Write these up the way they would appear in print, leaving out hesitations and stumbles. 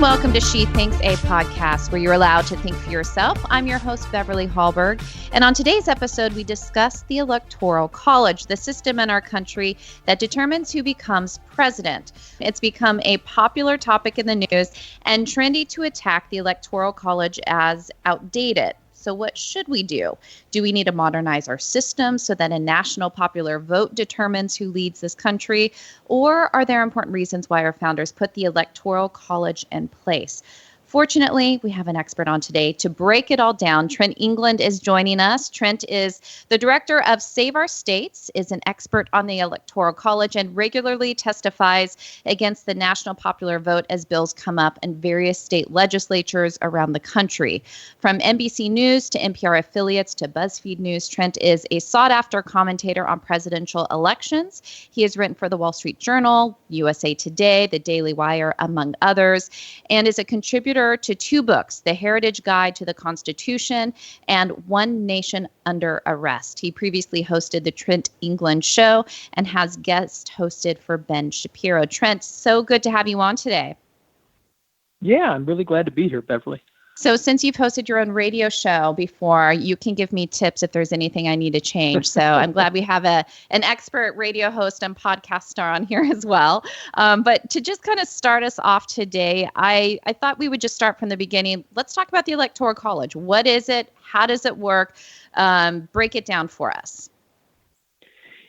welcome to She Thinks, a podcast where you're allowed to think for yourself. I'm your host, Beverly Hallberg. And on today's episode, we discuss the Electoral College, the system in our country that determines who becomes president. It's become a popular topic in the news and trendy to attack the Electoral College as outdated. So what should we do? Do we need to modernize our system so that a national popular vote determines who leads this country? Or are there important reasons why our founders put the Electoral College in place? Fortunately, we have an expert on today to break it all down. Trent England is joining us. Trent is the director of Save Our States, is an expert on the Electoral College, and regularly testifies against the national popular vote as bills come up in various state legislatures around the country. From NBC News to NPR affiliates to BuzzFeed News, Trent is a sought-after commentator on presidential elections. He has written for the Wall Street Journal, USA Today, The Daily Wire, among others, and is a contributor to two books, The Heritage Guide to the Constitution and One Nation Under Arrest. He previously hosted the Trent England Show and has guest hosted for Ben Shapiro. Trent, so good to have you on today. Yeah, I'm really glad to be here, Beverly. So since you've hosted your own radio show before, you can give me tips if there's anything I need to change. So I'm glad we have an expert radio host and podcast star on here as well. But to just kind of start us off today, I thought we would just start from the beginning. Let's talk about the Electoral College. What is it? How does it work? Break it down for us.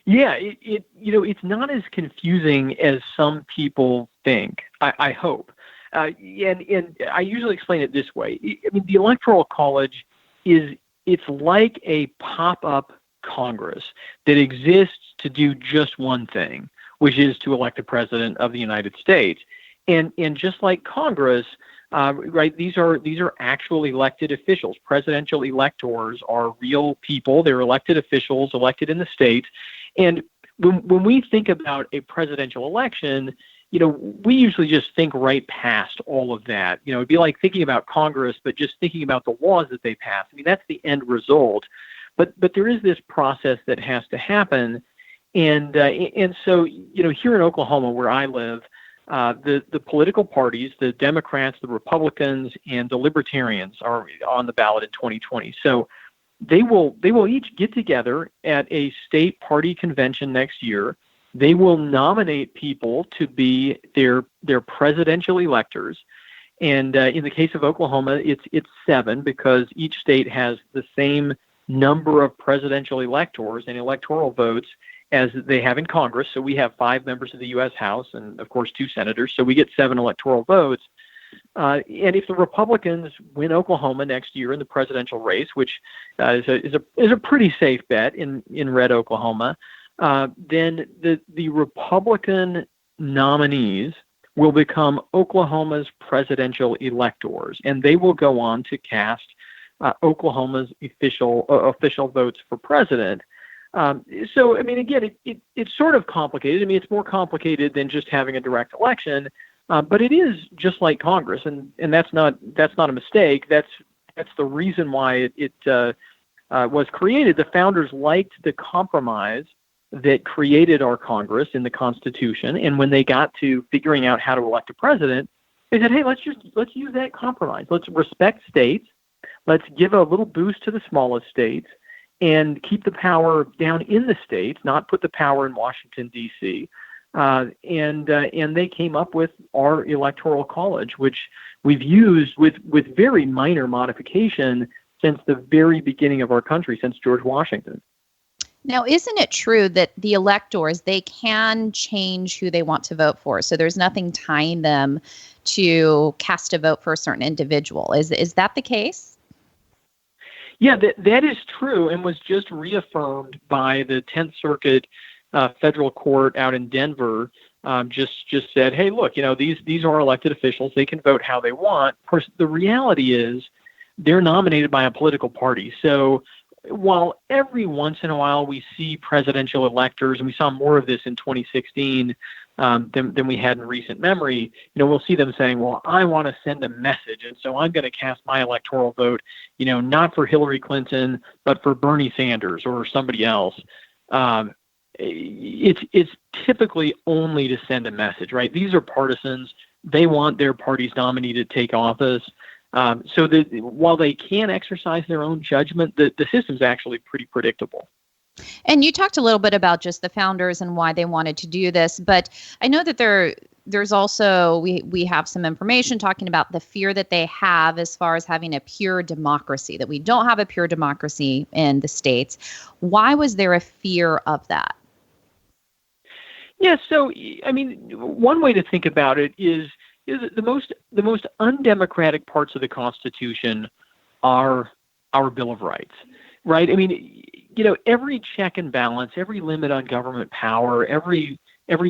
Yeah, it's not as confusing as some people think, I hope. And I usually explain it this way. I mean, the Electoral College it's like a pop-up Congress that exists to do just one thing, which is to elect a president of the United States. And just like Congress, right, these are actual elected officials. Presidential electors are real people. They're elected officials elected in the states. And when we think about a presidential election, we usually just think right past all of that. It'd be like thinking about Congress, but just thinking about the laws that they pass. I mean, that's the end result. But there is this process that has to happen. And so, here in Oklahoma, where I live, the political parties, the Democrats, the Republicans, and the Libertarians are on the ballot in 2020. So they will each get together at a state party convention next year. They will nominate people to be their presidential electors. And in the case of Oklahoma, it's 7 because each state has the same number of presidential electors and electoral votes as they have in Congress. So we have 5 members of the U.S. House and, of course, 2 senators. So we get 7 electoral votes. And if the Republicans win Oklahoma next year in the presidential race, which is a pretty safe bet in red Oklahoma, then the Republican nominees will become Oklahoma's presidential electors, and they will go on to cast Oklahoma's official votes for president. So, I mean, again, it's sort of complicated. I mean, it's more complicated than just having a direct election, but it is just like Congress, and that's not a mistake. That's the reason why it was created. The founders liked the compromise that created our Congress in the Constitution, and when they got to figuring out how to elect a president, they said, "Hey, let's use that compromise. Let's respect states. Let's give a little boost to the smallest states, and keep the power down in the states, not put the power in Washington D.C." And they came up with our Electoral College, which we've used with very minor modification since the very beginning of our country, since George Washington. Now, isn't it true that the electors, they can change who they want to vote for? So there's nothing tying them to cast a vote for a certain individual. Is that the case? Yeah, that is true, and was just reaffirmed by the 10th Circuit federal court out in Denver. Just said, hey, look, these are elected officials. They can vote how they want. Of course, the reality is they're nominated by a political party. So while every once in a while we see presidential electors, and we saw more of this in 2016 than we had in recent memory, we'll see them saying, well, I want to send a message, and so I'm going to cast my electoral vote, not for Hillary Clinton, but for Bernie Sanders or somebody else. It's typically only to send a message, right? These are partisans. They want their party's nominee to take office. So that while they can exercise their own judgment, the system's actually pretty predictable. And you talked a little bit about just the founders and why they wanted to do this, but I know that there's also, we have some information talking about the fear that they have as far as having a pure democracy, that we don't have a pure democracy in the States. Why was there a fear of that? Yeah, so I mean, one way to think about it is the most undemocratic parts of the Constitution are our Bill of Rights, right? I mean, every check and balance, every limit on government power, every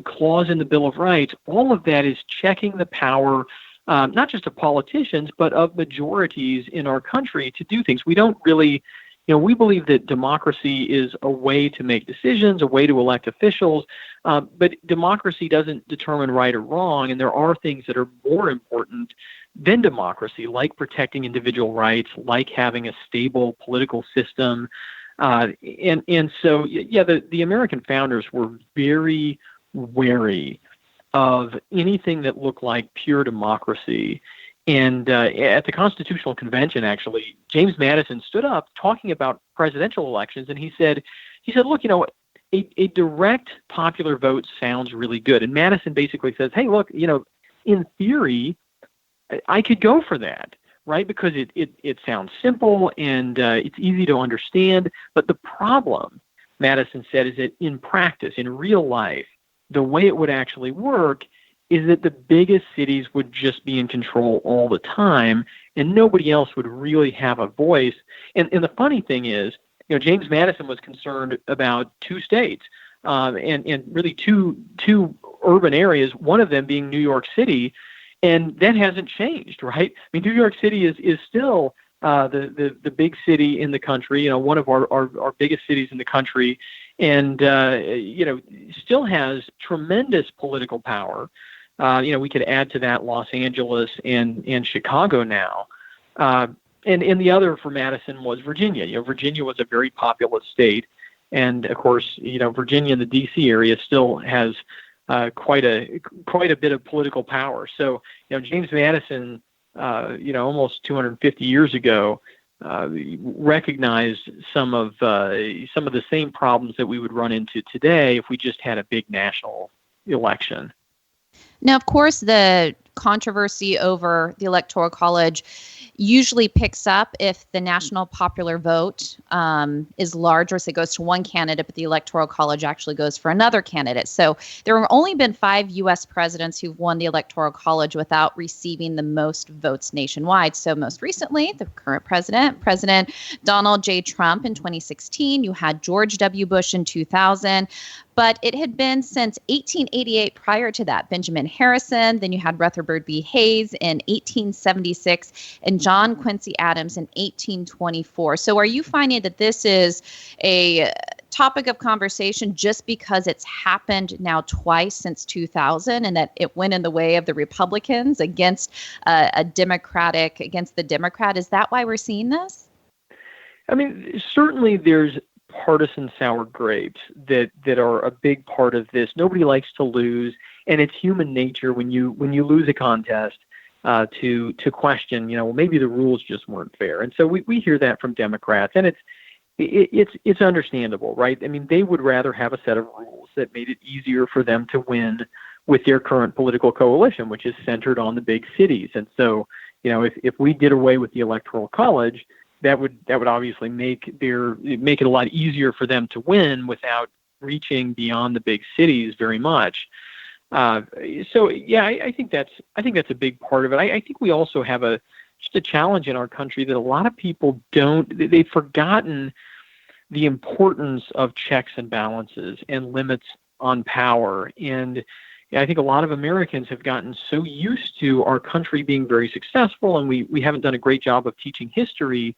clause in the Bill of Rights, all of that is checking the power, not just of politicians, but of majorities in our country to do things. We don't really, we believe that democracy is a way to make decisions, a way to elect officials, but democracy doesn't determine right or wrong, and there are things that are more important than democracy, like protecting individual rights, like having a stable political system. And so, the American founders were very wary of anything that looked like pure democracy. And at the Constitutional Convention, actually, James Madison stood up talking about presidential elections, and he said, look, a direct popular vote sounds really good. And Madison basically says, hey, look, in theory, I could go for that, right? Because it sounds simple and it's easy to understand. But the problem, Madison said, is that in practice, in real life, the way it would actually work is that the biggest cities would just be in control all the time, and nobody else would really have a voice. And the funny thing is, James Madison was concerned about two states, and really two urban areas, one of them being New York City, and that hasn't changed, right? I mean, New York City is still the big city in the country, one of our biggest cities in the country, and still has tremendous political power. We could add to that Los Angeles and Chicago now. And the other for Madison was Virginia. Virginia was a very populous state. And of course, Virginia and the DC area still has quite a bit of political power. So, James Madison, almost 250 years ago, recognized some of the same problems that we would run into today if we just had a big national election. Now, of course, the controversy over the Electoral College usually picks up if the national popular vote is larger, so it goes to one candidate, but the Electoral College actually goes for another candidate. So there have only been 5 U.S. presidents who've won the Electoral College without receiving the most votes nationwide. So most recently, the current President Donald J. Trump in 2016, you had George W. Bush in 2000, but it had been since 1888 prior to that. Benjamin Harrison, then you had Rutherford B. Hayes in 1876, and John Quincy Adams in 1824. So are you finding that this is a topic of conversation just because it's happened now twice since 2000 and that it went in the way of the Republicans against the Democrat? Is that why we're seeing this? I mean, certainly there's partisan sour grapes that are a big part of this. Nobody likes to lose, and it's human nature when you lose a contest to question, well, maybe the rules just weren't fair. And so we hear that from Democrats, and it's understandable, right? I mean, they would rather have a set of rules that made it easier for them to win with their current political coalition, which is centered on the big cities. And so, if we did away with the Electoral College, that would obviously make it a lot easier for them to win without reaching beyond the big cities very much. I think that's a big part of it. I think we also have just a challenge in our country that a lot of people they've forgotten the importance of checks and balances and limits on power. And I think a lot of Americans have gotten so used to our country being very successful, and we haven't done a great job of teaching history,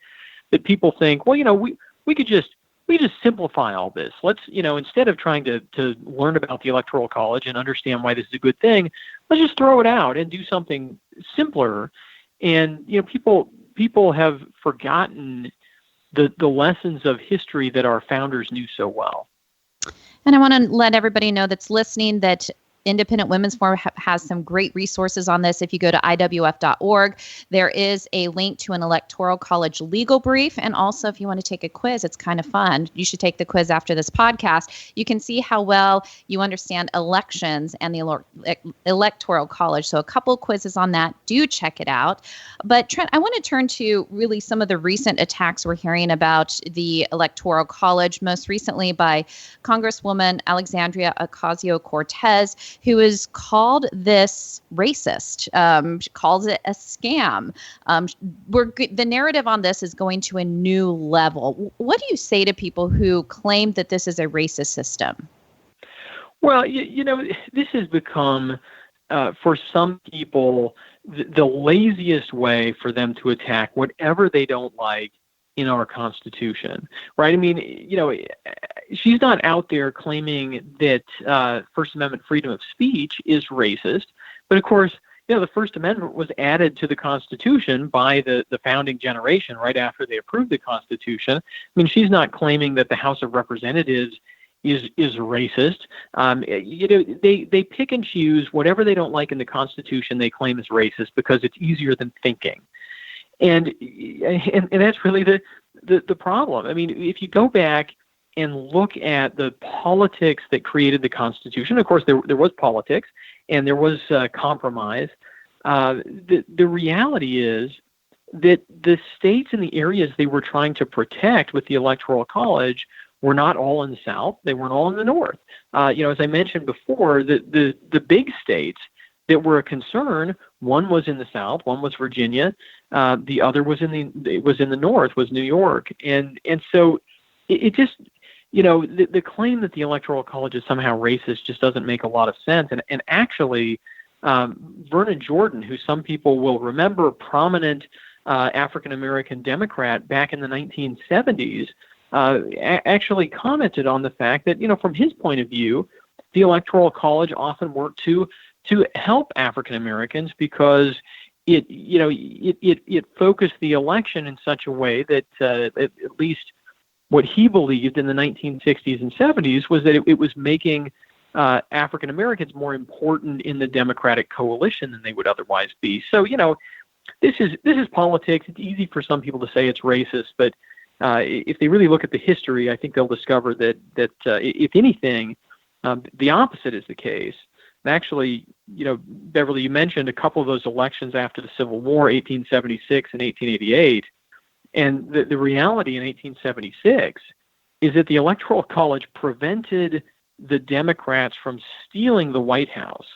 that people think, well, we could just simplify all this. Let's, instead of trying to learn about the Electoral College and understand why this is a good thing, let's just throw it out and do something simpler. And, people have forgotten the lessons of history that our founders knew so well. And I want to let everybody know that's listening that Independent Women's Forum has some great resources on this. If you go to IWF.org, there is a link to an Electoral College legal brief. And also, if you want to take a quiz, it's kind of fun. You should take the quiz after this podcast. You can see how well you understand elections and the Electoral College. So a couple quizzes on that. Do check it out. But Trent, I want to turn to really some of the recent attacks we're hearing about the Electoral College, most recently by Congresswoman Alexandria Ocasio-Cortez, who has called this racist. She calls it a scam. The narrative on this is going to a new level. What do you say to people who claim that this is a racist system? Well, this has become, for some people, the laziest way for them to attack whatever they don't like in our Constitution, right? I mean, she's not out there claiming that First Amendment freedom of speech is racist, but of course, the First Amendment was added to the Constitution by the founding generation right after they approved the Constitution. I mean, she's not claiming that the House of Representatives is racist. They pick and choose whatever they don't like in the Constitution they claim is racist because it's easier than thinking. And that's really the problem. I mean, if you go back and look at the politics that created the Constitution, of course, there was politics and there was compromise. The reality is that the states and the areas they were trying to protect with the Electoral College were not all in the South. They weren't all in the North. As I mentioned before, the big states that were a concern, one was in the South, one was Virginia, the other was in the North, was New York, and so it just, the claim that the Electoral College is somehow racist just doesn't make a lot of sense. And actually, Vernon Jordan, who some people will remember, prominent African American Democrat back in the 1970s, actually commented on the fact that, from his point of view, the Electoral College often worked to help African Americans because it focused the election in such a way that at least what he believed in the 1960s and 70s was that it was making African Americans more important in the Democratic coalition than they would otherwise be. So, this is politics. It's easy for some people to say it's racist, but if they really look at the history, I think they'll discover that if anything, the opposite is the case. And actually, Beverly, you mentioned a couple of those elections after the Civil War, 1876 and 1888. And the reality in 1876 is that the Electoral College prevented the Democrats from stealing the White House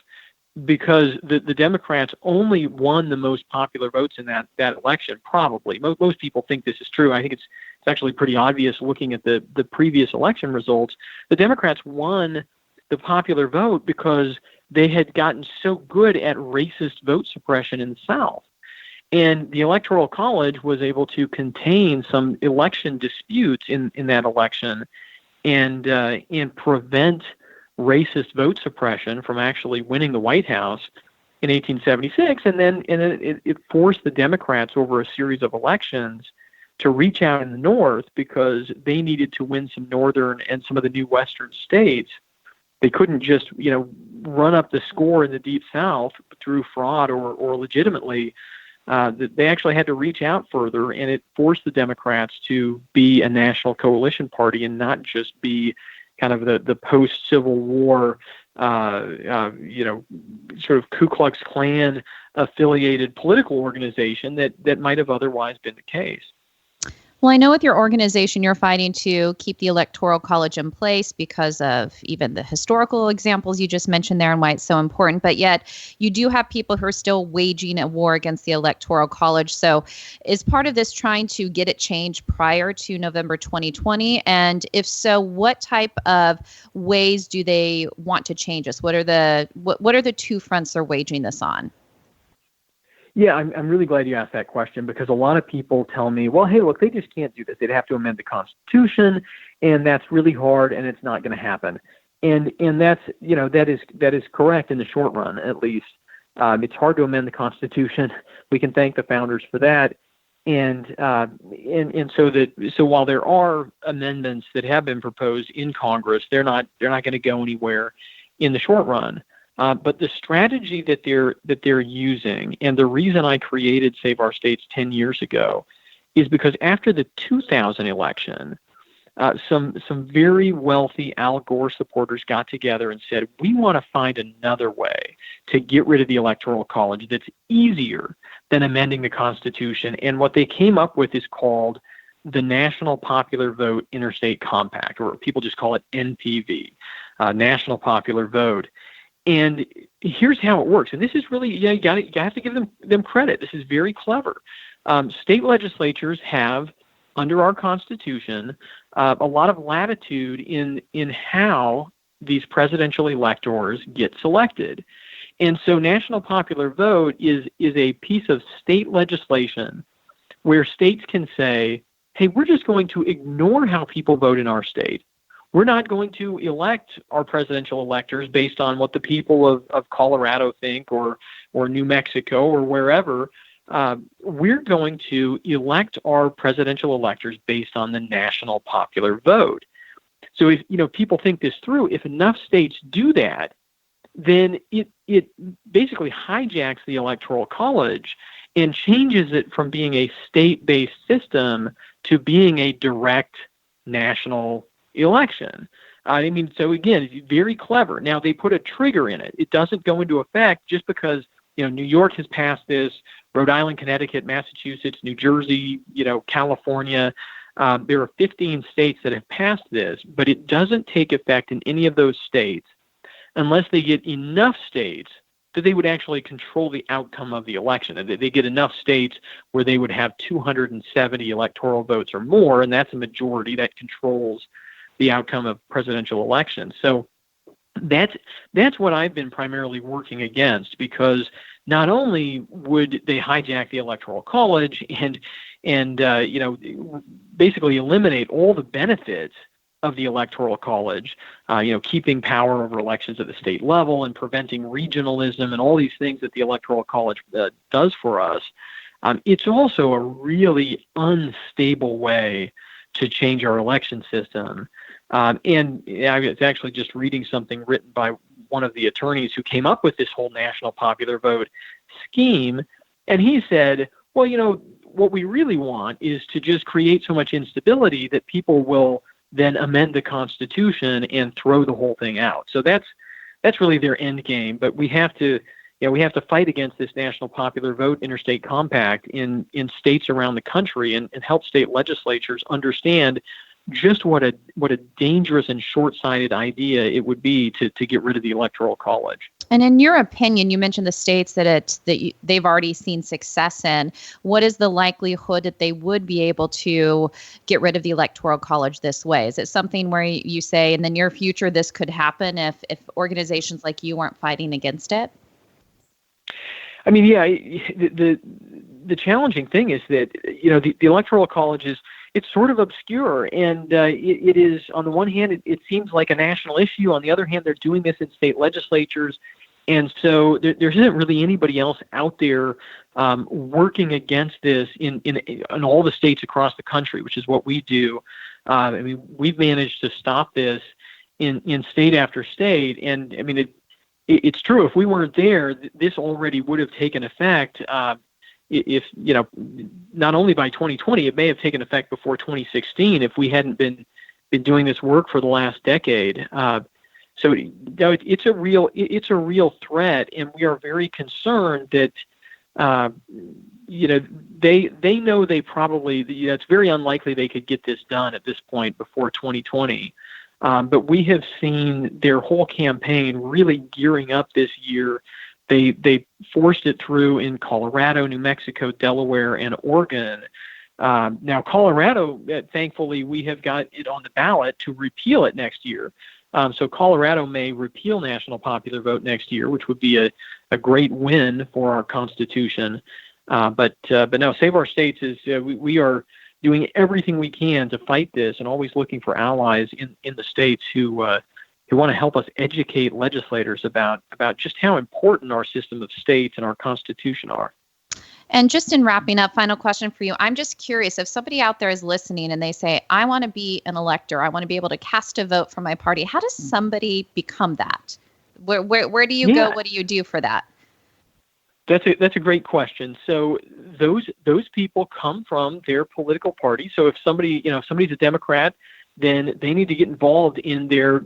because the Democrats only won the most popular votes in that election, probably. Most people think this is true. I think it's actually pretty obvious looking at the previous election results. The Democrats won the popular vote because they had gotten so good at racist vote suppression in the South. And the Electoral College was able to contain some election disputes in that election and prevent racist vote suppression from actually winning the White House in 1876. And then it forced the Democrats over a series of elections to reach out in the North because they needed to win some Northern and some of the new Western states. They couldn't just, run up the score in the Deep South through fraud or legitimately. They actually had to reach out further, and it forced the Democrats to be a national coalition party and not just be kind of the post-Civil War, sort of Ku Klux Klan affiliated political organization that might have otherwise been the case. Well, I know with your organization, you're fighting to keep the Electoral College in place because of even the historical examples you just mentioned there and why it's so important. But yet you do have people who are still waging a war against the Electoral College. So is part of this trying to get it changed prior to November 2020? And if so, what type of ways do they want to change this? What are the two fronts they're waging this on? Yeah, I'm really glad you asked that question because a lot of people tell me, well, hey, look, they just can't do this. They'd have to amend the Constitution, and that's really hard, and it's not going to happen. And that's, that is correct in the short run, at least. It's hard to amend the Constitution. We can thank the founders for that. And so while there are amendments that have been proposed in Congress, they're not going to go anywhere in the short run. But the strategy that they're using, and the reason I created Save Our States 10 years ago, is because after the 2000 election, some very wealthy Al Gore supporters got together and said, we want to find another way to get rid of the Electoral College that's easier than amending the Constitution. And what they came up with is called the National Popular Vote Interstate Compact, or people just call it NPV, National Popular Vote. And here's how it works. And this is really, you have to give them credit. This is very clever. State legislatures have, under our Constitution, a lot of latitude in how these presidential electors get selected. And so National Popular Vote is a piece of state legislation where states can say, hey, we're just going to ignore how people vote in our state. We're not going to elect our presidential electors based on what the people of Colorado think or New Mexico or wherever. We're going to elect our presidential electors based on the national popular vote. So if people think this through, if enough states do that, then it basically hijacks the Electoral College and changes it from being a state-based system to being a direct national election. So again, it's very clever. Now, they put a trigger in it. It doesn't go into effect just because New York has passed this, Rhode Island, Connecticut, Massachusetts, New Jersey, California. There are 15 states that have passed this, but it doesn't take effect in any of those states unless they get enough states that they would actually control the outcome of the election. And they get enough states where they would have 270 electoral votes or more, and that's a majority that controls the outcome of presidential elections. So that's what I've been primarily working against, because not only would they hijack the Electoral College and basically eliminate all the benefits of the Electoral College, keeping power over elections at the state level and preventing regionalism and all these things that the Electoral College does for us, it's also a really unstable way to change our election system. And I was actually just reading something written by one of the attorneys who came up with this whole national popular vote scheme. And he said, well, what we really want is to just create so much instability that people will then amend the Constitution and throw the whole thing out. So that's really their end game. But we have to fight against this national popular vote interstate compact in states around the country and help state legislatures understand just what a dangerous and short-sighted idea it would be to get rid of the Electoral College. And in your opinion, you mentioned the states that they've already seen success in. What is the likelihood that they would be able to get rid of the Electoral College this way? Is it something where you say in the near future this could happen if organizations like you aren't fighting against it? I mean, yeah, the challenging thing is that the Electoral College it's sort of obscure, and it is, on the one hand, it seems like a national issue. On the other hand, they're doing this in state legislatures, and so there isn't really anybody else out there working against this in all the states across the country, which is what we do. We've managed to stop this in state after state, and it's true. If we weren't there, this already would have taken effect. If not only by 2020, it may have taken effect before 2016 if we hadn't been doing this work for the last decade. So it's a real threat, and we are very concerned that they know they probably it's very unlikely they could get this done at this point before 2020. But we have seen their whole campaign really gearing up this year. They forced it through in Colorado, New Mexico, Delaware, and Oregon. Now, Colorado, thankfully, we have got it on the ballot to repeal it next year. So Colorado may repeal national popular vote next year, which would be a great win for our Constitution. But no, Save Our States is we are doing everything we can to fight this, and always looking for allies in the states who want to help us educate legislators about just how important our system of states and our Constitution are. And just in wrapping up, final question for you. I'm just curious, if somebody out there is listening and they say, I want to be an elector, I want to be able to cast a vote for my party, how does somebody become that? Where do you go? What do you do for that? That's a great question. So those people come from their political party. So if somebody's a Democrat, then they need to get involved in their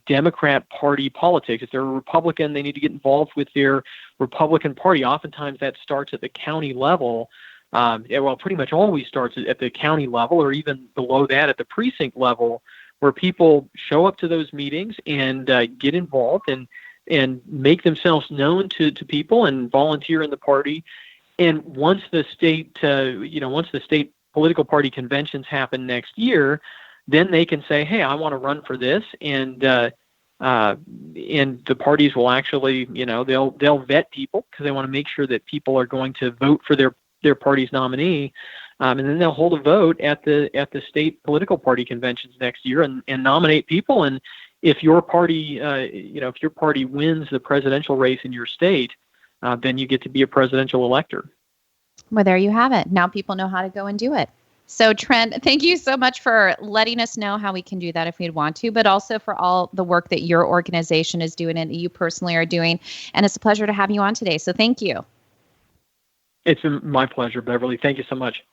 Democrat Party politics. If they're a Republican, they need to get involved with their Republican Party. Oftentimes that starts at the county level. Pretty much always starts at the county level, or even below that at the precinct level, where people show up to those meetings and get involved and make themselves known to people and volunteer in the party. And once the state political party conventions happen next year, then they can say, hey, I want to run for this. And the parties will actually, they'll vet people because they want to make sure that people are going to vote for their party's nominee. And then they'll hold a vote at the state political party conventions next year and nominate people. And if your party, wins the presidential race in your state, then you get to be a presidential elector. Well, there you have it. Now people know how to go and do it. So, Trent, thank you so much for letting us know how we can do that if we'd want to, but also for all the work that your organization is doing and that you personally are doing. And it's a pleasure to have you on today. So thank you. It's my pleasure, Beverly. Thank you so much.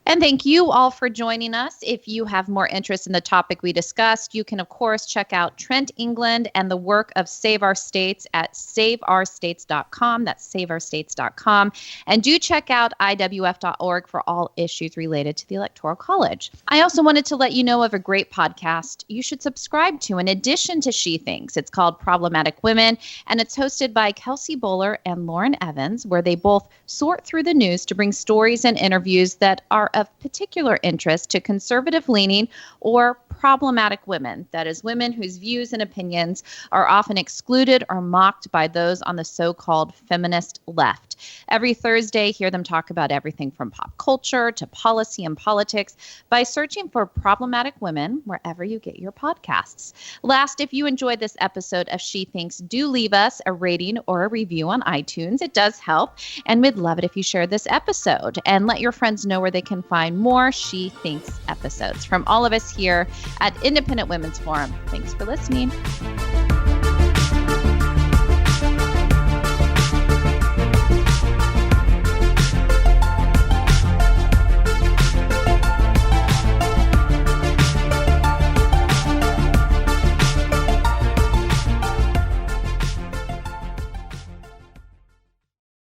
And thank you all for joining us. If you have more interest in the topic we discussed, you can, of course, check out Trent, England, and the work of Save Our States at saveourstates.com. That's saveourstates.com. And do check out IWF.org for all issues related to the Electoral College. I also wanted to let you know of a great podcast you should subscribe to in addition to She Thinks. It's called Problematic Women, and it's hosted by Kelsey Bowler and Lauren Evans, where they both sort through the news to bring stories and interviews that are of particular interest to conservative-leaning or problematic women, that is, women whose views and opinions are often excluded or mocked by those on the so-called feminist left. Every Thursday, hear them talk about everything from pop culture to policy and politics by searching for Problematic Women wherever you get your podcasts. Last, if you enjoyed this episode of She Thinks, do leave us a rating or a review on iTunes. It does help, and we'd love it if you shared this episode and let your friends know where they can find more She Thinks episodes. From all of us here at Independent Women's Forum, thanks for listening.